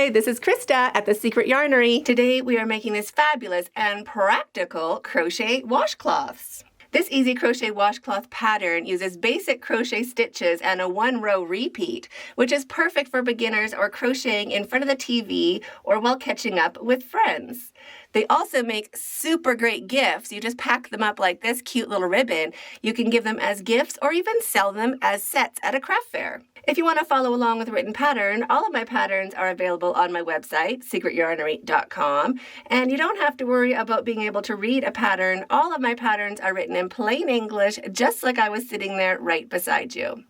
Hi, this is Krista at The Secret Yarnery. Today we are making this fabulous and practical crochet washcloths. This easy crochet washcloth pattern uses basic crochet stitches and a 1-row repeat, which is perfect for beginners or crocheting in front of the TV or while catching up with friends. They also make super great gifts. You just pack them up like this cute little ribbon. You can give them as gifts or even sell them as sets at a craft fair. If you want to follow along with a written pattern, all of my patterns are available on my website, secretyarnery.com, and you don't have to worry about being able to read a pattern. All of my patterns are written in plain English, just like I was sitting there right beside you.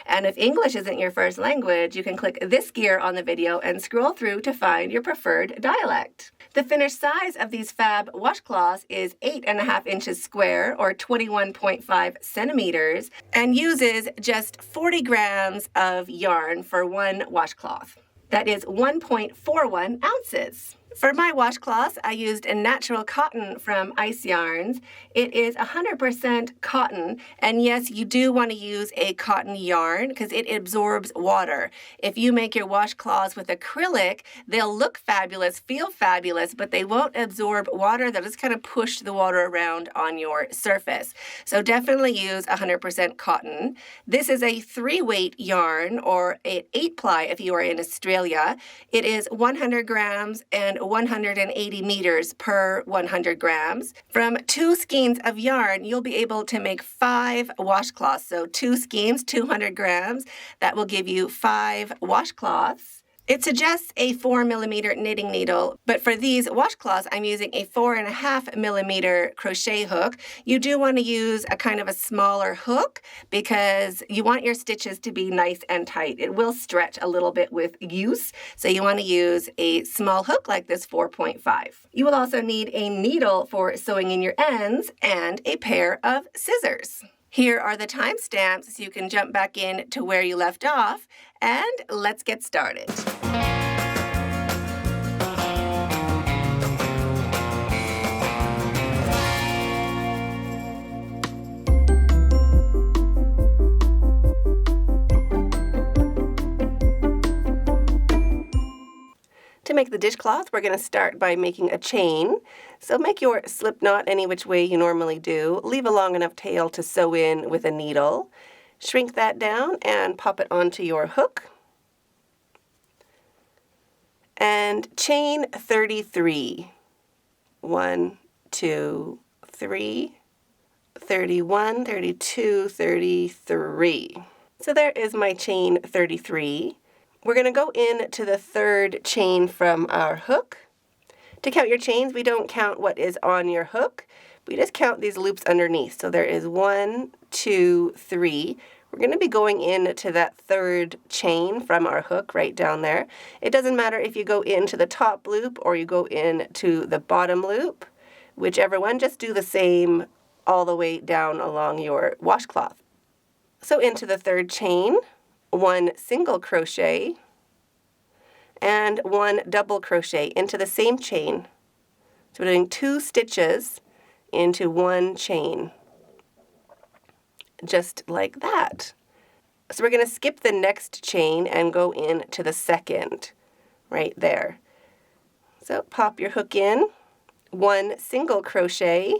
And if English isn't your first language, you can click this gear on the video and scroll through to find your preferred dialect. The finished size of these fab washcloths is 8.5 inches square or 21.5 centimeters and uses just 40 grams of yarn for one washcloth. That is 1.41 ounces. For my washcloths, I used a natural cotton from Ice Yarns. It is 100% cotton, and yes, you do want to use a cotton yarn because it absorbs water. If you make your washcloths with acrylic, they'll look fabulous, feel fabulous, but they won't absorb water. They'll just kind of push the water around on your surface. So definitely use 100% cotton. This is a 3-weight yarn, or an 8-ply if you are in Australia. It is 100 grams and 180 meters per 100 grams. From 2 skeins of yarn, you'll be able to make 5 washcloths. So 2 skeins, 200 grams. That will give you 5 washcloths. It suggests a 4mm knitting needle, but for these washcloths, I'm using a 4.5mm crochet hook. You do want to use a kind of a smaller hook because you want your stitches to be nice and tight. It will stretch a little bit with use, so you want to use a small hook like this 4.5. You will also need a needle for sewing in your ends and a pair of scissors. Here are the timestamps so you can jump back in to where you left off, and let's get started. To make the dishcloth, we're going to start by making a chain. So make your slip knot any which way you normally do. Leave a long enough tail to sew in with a needle. Shrink that down and pop it onto your hook. And chain 33. 1, 2, 3, 31, 32, 33. So there is my chain 33. We're going to go into the 3rd chain from our hook. To count your chains, we don't count what is on your hook. We just count these loops underneath. So there is 1, 2, 3. We're going to be going into that 3rd chain from our hook right down there. It doesn't matter if you go into the top loop or you go into the bottom loop. Whichever one, just do the same all the way down along your washcloth. So into the 3rd chain, 1 single crochet and 1 double crochet into the same chain. So we're doing 2 stitches into 1 chain, just like that. So we're going to skip the next chain and go into the 2nd, right there. So pop your hook in, 1 single crochet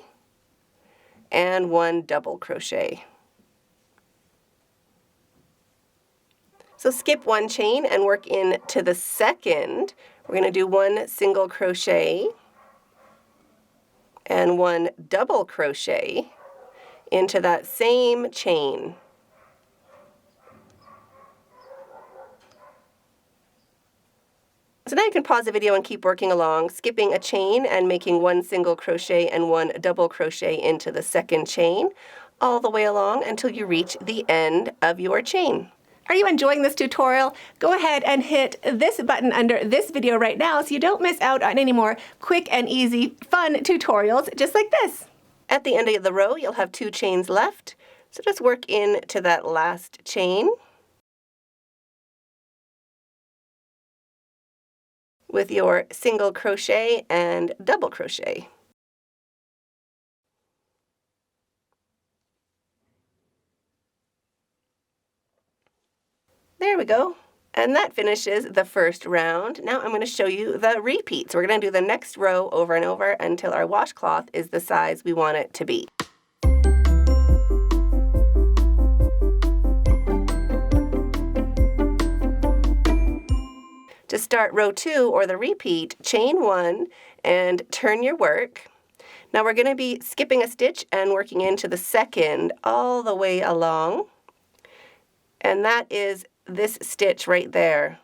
and 1 double crochet. So skip 1 chain and work into the 2nd. We're going to do 1 single crochet and 1 double crochet into that same chain. So now you can pause the video and keep working along, skipping a chain and making 1 single crochet and 1 double crochet into the 2nd chain, all the way along until you reach the end of your chain. Are you enjoying this tutorial? Go ahead and hit this button under this video right now so you don't miss out on any more quick and easy fun tutorials just like this. At the end of the row, you'll have 2 chains left, so just work into that last chain with your single crochet and double crochet. There we go. And that finishes the first round. Now I'm going to show you the repeat. So we're going to do the next row over and over until our washcloth is the size we want it to be. To start row 2 or the repeat, chain 1 and turn your work. Now we're going to be skipping a stitch and working into the second all the way along. And that is this stitch right there.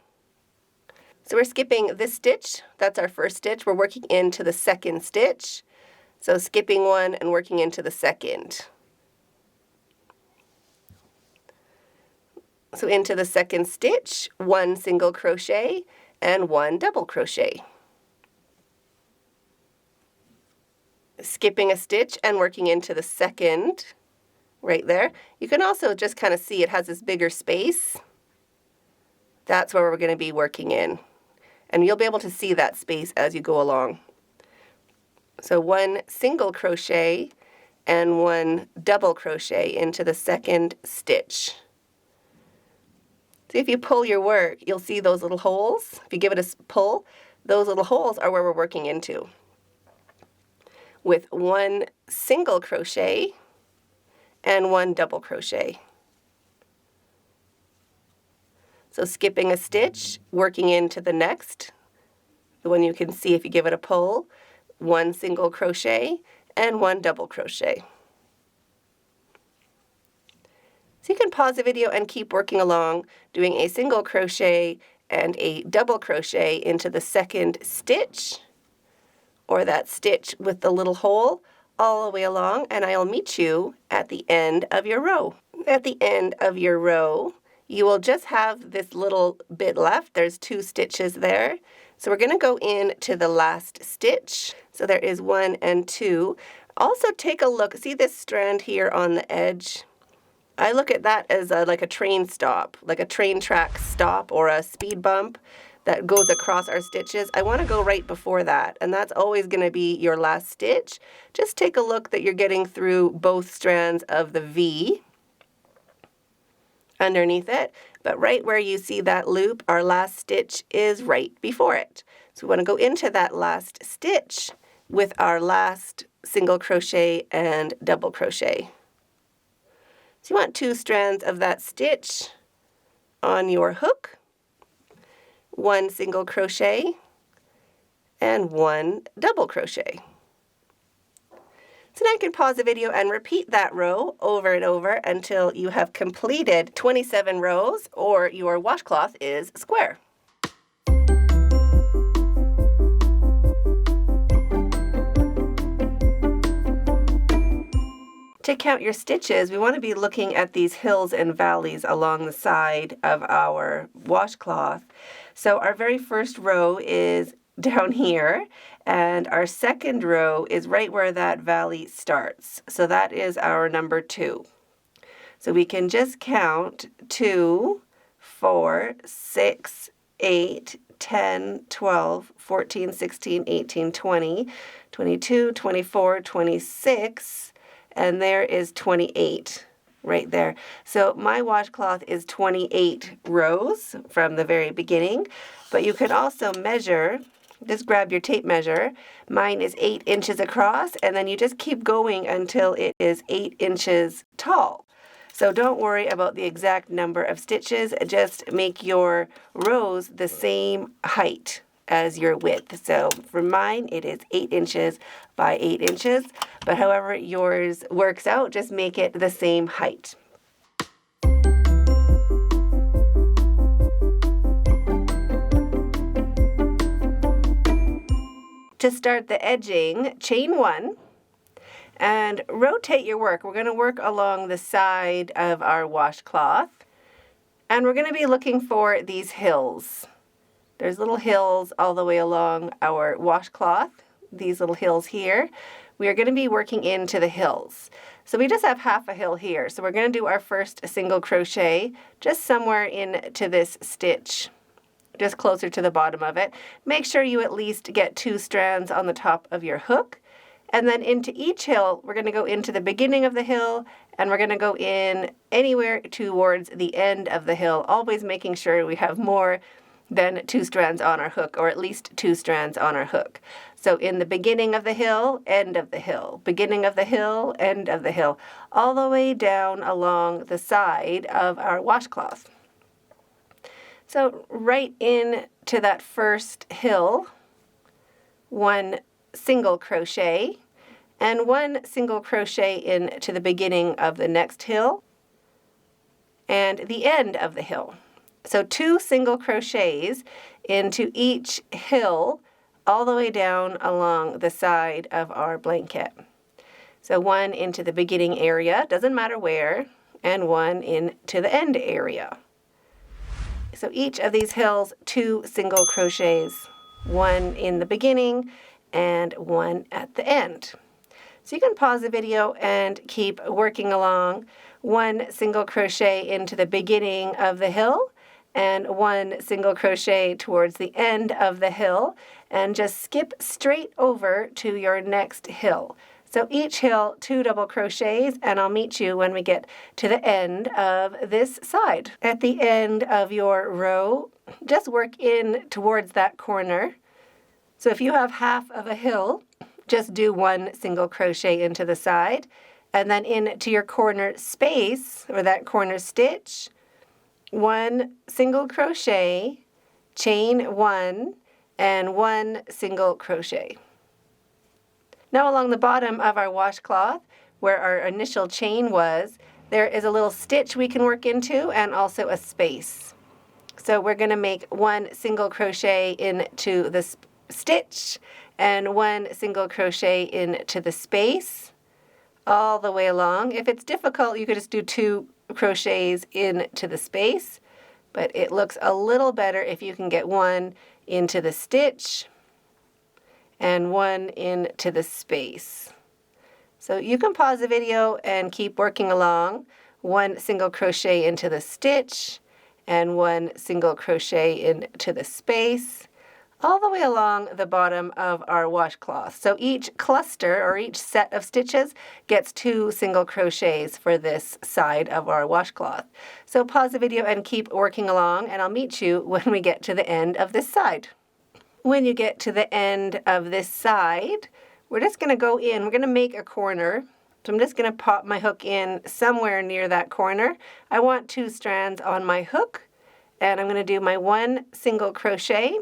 So we're skipping this stitch, that's our first stitch. We're working into the second stitch. So skipping one and working into the second. So into the second stitch, 1 single crochet and 1 double crochet. Skipping a stitch and working into the second right there. You can also just kind of see it has this bigger space. That's where we're going to be working in. And you'll be able to see that space as you go along. So 1 single crochet and 1 double crochet into the second stitch. So if you pull your work, you'll see those little holes. If you give it a pull, those little holes are where we're working into. With 1 single crochet and 1 double crochet. So skipping a stitch, working into the next, the one you can see if you give it a pull, 1 single crochet and 1 double crochet. So you can pause the video and keep working along, doing a single crochet and a double crochet into the second stitch, or that stitch with the little hole all the way along, and I'll meet you at the end of your row. At the end of your row, you will just have this little bit left. There's 2 stitches there. So we're going to go into the last stitch. So there is 1 and 2. Also take a look. See this strand here on the edge? I look at that as like a train stop, like a train track stop or a speed bump that goes across our stitches. I want to go right before that, and that's always going to be your last stitch. Just take a look that you're getting through both strands of the V underneath it, but right where you see that loop, our last stitch is right before it. So we want to go into that last stitch with our last single crochet and double crochet. So you want 2 strands of that stitch on your hook, 1 single crochet and 1 double crochet. So now you can pause the video and repeat that row over and over until you have completed 27 rows or your washcloth is square. To count your stitches, we want to be looking at these hills and valleys along the side of our washcloth. So our very first row is down here, and our second row is right where that valley starts. So that is our number 2. So we can just count 2, 4, 6, 8, 10, 12, 14, 16, 18, 20, 22, 24, 26, and there is 28 right there. So my washcloth is 28 rows from the very beginning, but you can also measure, just grab your tape measure. Mine is 8 inches across, and then you just keep going until it is 8 inches tall. So don't worry about the exact number of stitches, just make your rows the same height as your width. So for mine, it is 8 inches by 8 inches, but however yours works out, just make it the same height. To start the edging, chain 1 and rotate your work. We're going to work along the side of our washcloth, and we're going to be looking for these hills. There's little hills all the way along our washcloth, these little hills here. We are going to be working into the hills. So we just have half a hill here. So we're going to do our first single crochet just somewhere into this stitch, just closer to the bottom of it. Make sure you at least get 2 strands on the top of your hook. And then into each hill, we're going to go into the beginning of the hill and we're going to go in anywhere towards the end of the hill, always making sure we have more than 2 strands on our hook, or at least 2 strands on our hook. So in the beginning of the hill, end of the hill, beginning of the hill, end of the hill, all the way down along the side of our washcloth. So right in to that first hill, 1 single crochet, and 1 single crochet into the beginning of the next hill and the end of the hill. So 2 single crochets into each hill all the way down along the side of our blanket. So 1 into the beginning area, doesn't matter where, and 1 into the end area. So each of these hills, 2 single crochets, 1 in the beginning and 1 at the end. So you can pause the video and keep working along. 1 single crochet into the beginning of the hill and 1 single crochet towards the end of the hill, and just skip straight over to your next hill. So each hill, 2 double crochets, and I'll meet you when we get to the end of this side. At the end of your row, just work in towards that corner. So if you have half of a hill, just do 1 single crochet into the side, and then into your corner space, or that corner stitch, 1 single crochet, chain 1, and 1 single crochet. Now along the bottom of our washcloth, where our initial chain was, there is a little stitch we can work into and also a space. So we're going to make 1 single crochet into the stitch and 1 single crochet into the space all the way along. If it's difficult, you could just do 2 crochets into the space, but it looks a little better if you can get 1 into the stitch and 1 into the space. So you can pause the video and keep working along. 1 single crochet into the stitch and 1 single crochet into the space, all the way along the bottom of our washcloth. So each cluster or each set of stitches gets 2 single crochets for this side of our washcloth. So pause the video and keep working along, and I'll meet you when we get to the end of this side. When you get to the end of this side, we're just going to go in. We're going to make a corner. So I'm just going to pop my hook in somewhere near that corner. I want 2 strands on my hook, and I'm going to do my 1 single crochet,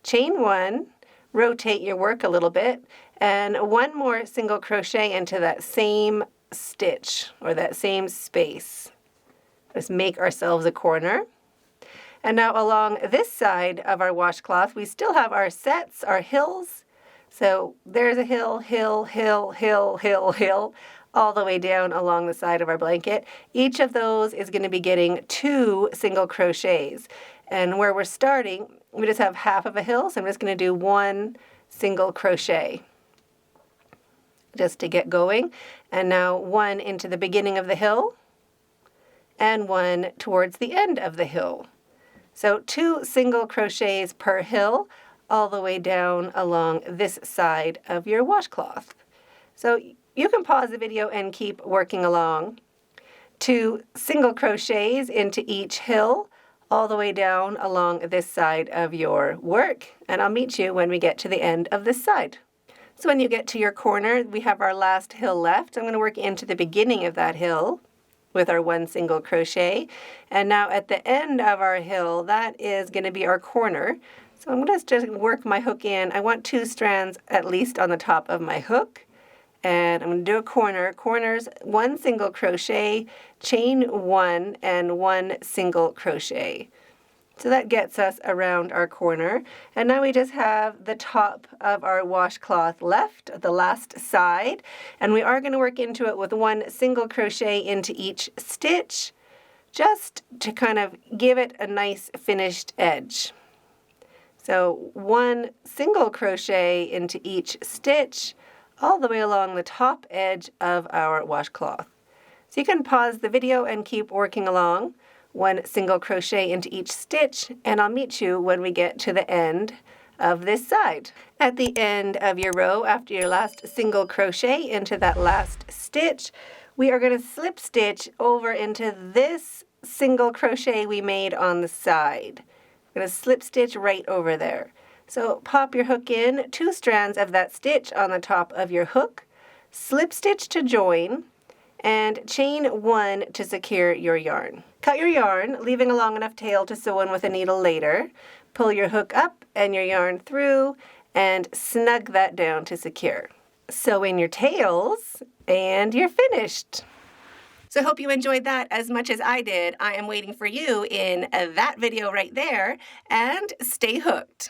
chain 1, rotate your work a little bit, and 1 more single crochet into that same stitch or that same space. Let's make ourselves a corner. And now along this side of our washcloth, we still have our sets, our hills. So there's a hill, hill, hill, hill, hill, hill, all the way down along the side of our blanket. Each of those is going to be getting 2 single crochets. And where we're starting, we just have half of a hill, so I'm just going to do 1 single crochet just to get going. And now 1 into the beginning of the hill and 1 towards the end of the hill. So 2 single crochets per hill all the way down along this side of your washcloth. So you can pause the video and keep working along. 2 single crochets into each hill all the way down along this side of your work, and I'll meet you when we get to the end of this side. So when you get to your corner, we have our last hill left. I'm going to work into the beginning of that hill with our 1 single crochet, and now at the end of our hill, that is going to be our corner. So I'm going to just work my hook in. I want 2 strands at least on the top of my hook, and I'm going to do a corner. Corners, 1 single crochet, chain 1, and 1 single crochet. So that gets us around our corner. And now we just have the top of our washcloth left, the last side. And we are going to work into it with 1 single crochet into each stitch, just to kind of give it a nice finished edge. So 1 single crochet into each stitch, all the way along the top edge of our washcloth. So you can pause the video and keep working along. 1 single crochet into each stitch, and I'll meet you when we get to the end of this side. At the end of your row, after your last single crochet into that last stitch, we are going to slip stitch over into this single crochet we made on the side. We're going to slip stitch right over there. So pop your hook in, 2 strands of that stitch on the top of your hook, slip stitch to join, and chain 1 to secure your yarn. Cut your yarn, leaving a long enough tail to sew in with a needle later. Pull your hook up and your yarn through and snug that down to secure. Sew in your tails and you're finished. So I hope you enjoyed that as much as I did. I am waiting for you in that video right there, and stay hooked.